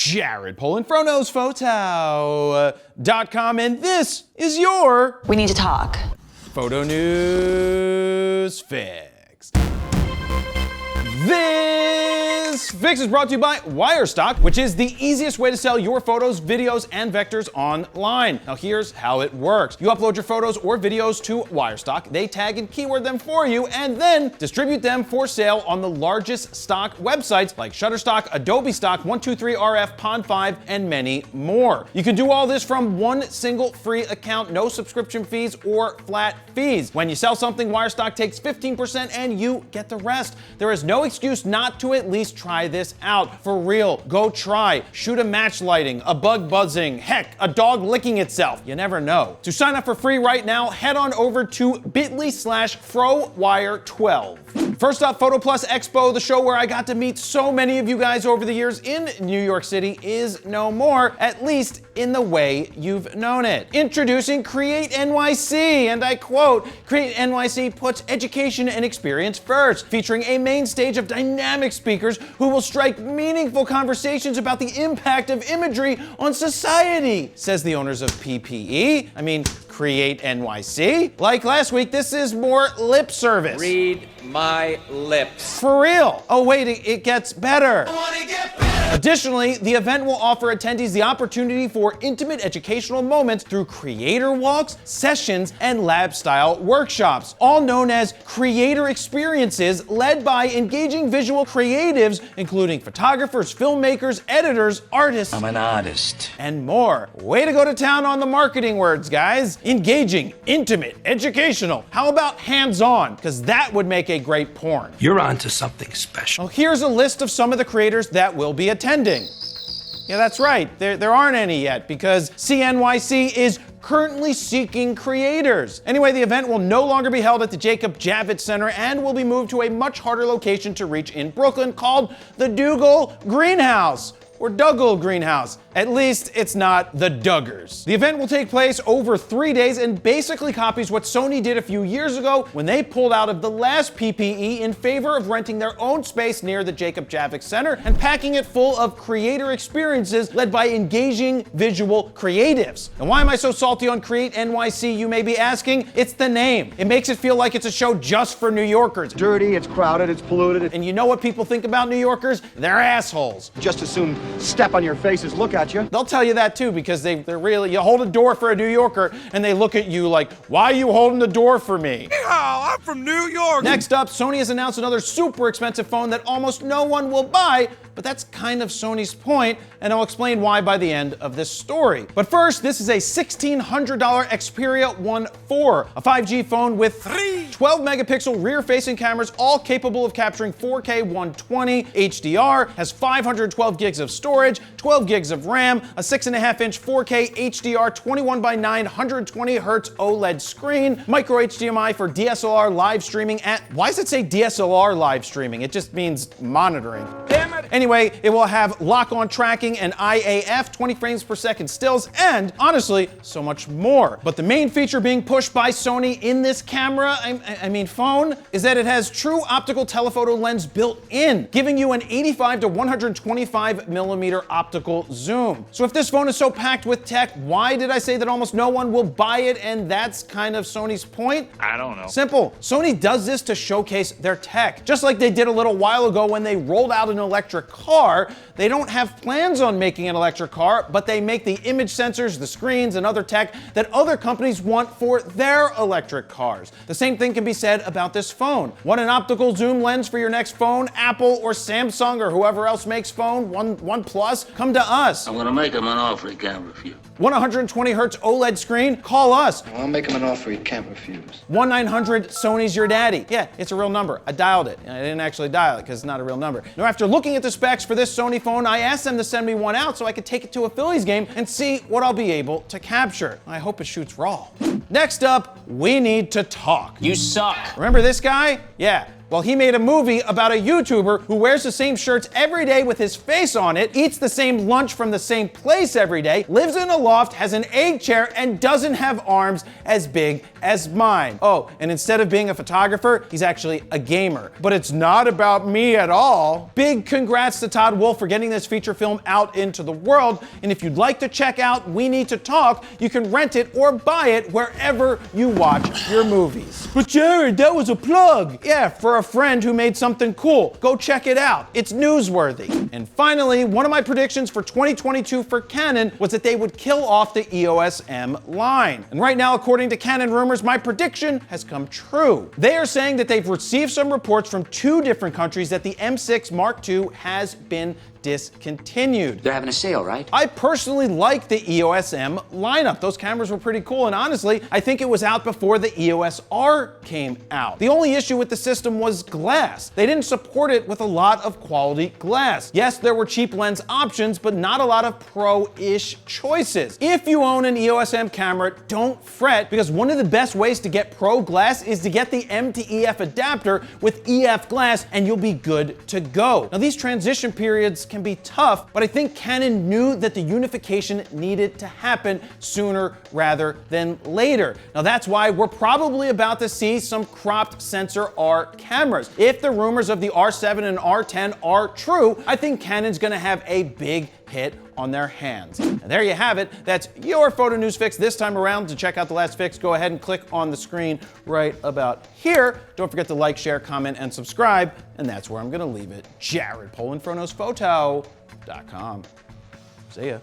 Jared Polin, FroKnowsPhoto.com, and this is your We Need to Talk Photo News Fix. This fix is brought to you by Wirestock, which is the easiest way to sell your photos, videos, and vectors online. Now here's how it works. You upload your photos or videos to Wirestock, they tag and keyword them for you, and then distribute them for sale on the largest stock websites like Shutterstock, Adobe Stock, 123RF, Pond5, and many more. You can do all this from one single free account, no subscription fees or flat fees. When you sell something, Wirestock takes 15% and you get the rest. There is no excuse not to at least try this out. For real, go try. Shoot a match lighting, a bug buzzing, heck, a dog licking itself. You never know. To sign up for free right now, head on over to bit.ly/FroWire12. First up, Photo Plus Expo, the show where I got to meet so many of you guys over the years in New York City, is no more, at least in the way you've known it. Introducing Create NYC, and I quote, Create NYC puts education and experience first, featuring a main stage of dynamic speakers who will strike meaningful conversations about the impact of imagery on society, says the owners of PPE. Create NYC. Like last week, this is more lip service. Read my lips. For real. Oh wait, it gets better. I wanna get better. Additionally, the event will offer attendees the opportunity for intimate educational moments through creator walks, sessions, and lab-style workshops, all known as creator experiences led by engaging visual creatives, including photographers, filmmakers, editors, artists. I'm an artist. And more. Way to go to town on the marketing words, guys. Engaging, intimate, educational. How about hands-on? Because that would make a great porn. You're onto something special. Well, here's a list of some of the creators that will be attending. Yeah, that's right. There aren't any yet because CNYC is currently seeking creators. Anyway, the event will no longer be held at the Jacob Javits Center and will be moved to a much harder location to reach in Brooklyn called the Dougal Greenhouse. Or Dougal Greenhouse. At least it's not the Duggars. The event will take place over 3 days and basically copies what Sony did a few years ago when they pulled out of the last PPE in favor of renting their own space near the Jacob Javits Center and packing it full of creator experiences led by engaging visual creatives. And why am I so salty on Create NYC, you may be asking? It's the name. It makes it feel like it's a show just for New Yorkers. Dirty, it's crowded, it's polluted. And you know what people think about New Yorkers? They're assholes. Just assume step on your faces, look at you. They'll tell you that too because they're really, you hold a door for a New Yorker and they look at you like, why are you holding the door for me? Oh, I'm from New York. Next up, Sony has announced another super expensive phone that almost no one will buy, but that's kind of Sony's point, and I'll explain why by the end of this story. But first, this is a $1,600 Xperia 1 IV, a 5G phone with 12 megapixel rear-facing cameras, all capable of capturing 4K 120 HDR, has 512 gigs of storage, 12 gigs of RAM, a 6.5-inch 4K HDR 21:9 120 Hz OLED screen, micro HDMI for DSLR live streaming at, why does it say DSLR live streaming? It just means monitoring. Damn it. Anyway, it will have lock-on tracking and IAF, 20 frames per second stills, and honestly, so much more. But the main feature being pushed by Sony in this camera, phone, is that it has true optical telephoto lens built in, giving you an 85 to 125 millimeter optical zoom. So if this phone is so packed with tech, why did I say that almost no one will buy it and that's kind of Sony's point? I don't know. Simple. Sony does this to showcase their tech. Just like they did a little while ago when they rolled out an electric car. They don't have plans on making an electric car, but they make the image sensors, the screens, and other tech that other companies want for their electric cars. The same thing can be said about this phone. Want an optical zoom lens for your next phone? Apple or Samsung or whoever else makes phone, OnePlus? Come to us. I'm gonna make him an offer he can't refuse. 120 Hz OLED screen? Call us. I'll make him an offer he can't refuse. 1-900 Sony's your daddy. Yeah, it's a real number. I dialed it. I didn't actually dial it because it's not a real number. Now, after looking at the specs for this Sony phone, I asked them to send me one out so I could take it to a Phillies game and see what I'll be able to capture. I hope it shoots raw. Next up, we need to talk. You suck. Remember this guy? Yeah. Well, he made a movie about a YouTuber who wears the same shirts every day with his face on it, eats the same lunch from the same place every day, lives in a loft, has an egg chair, and doesn't have arms as big as mine. Oh, and instead of being a photographer, he's actually a gamer. But it's not about me at all. Big congrats to Todd Wolfe for getting this feature film out into the world. And if you'd like to check out We Need to Talk, you can rent it or buy it wherever you watch your movies. But Jared, that was a plug. Yeah, for a friend who made something cool. Go check it out. It's newsworthy. And finally, one of my predictions for 2022 for Canon was that they would kill off the EOS M line. And right now, according to Canon rumors, my prediction has come true. They are saying that they've received some reports from 2 different countries that the M6 Mark II has been discontinued. They're having a sale, right? I personally like the EOS M lineup. Those cameras were pretty cool, and honestly, I think it was out before the EOS R came out. The only issue with the system was glass. They didn't support it with a lot of quality glass. Yes, there were cheap lens options, but not a lot of pro-ish choices. If you own an EOS M camera, don't fret, because one of the best ways to get pro glass is to get the M to EF adapter with EF glass, and you'll be good to go. Now, these transition periods can be tough, but I think Canon knew that the unification needed to happen sooner rather than later. Now that's why we're probably about to see some cropped sensor R cameras. If the rumors of the R7 and R10 are true, I think Canon's gonna have a big hit on their hands. And there you have it. That's your photo news fix this time around. To check out the last fix, go ahead and click on the screen right about here. Don't forget to like, share, comment, and subscribe. And that's where I'm gonna leave it. Jared Polin, PhotoNewsPhoto.com. See ya.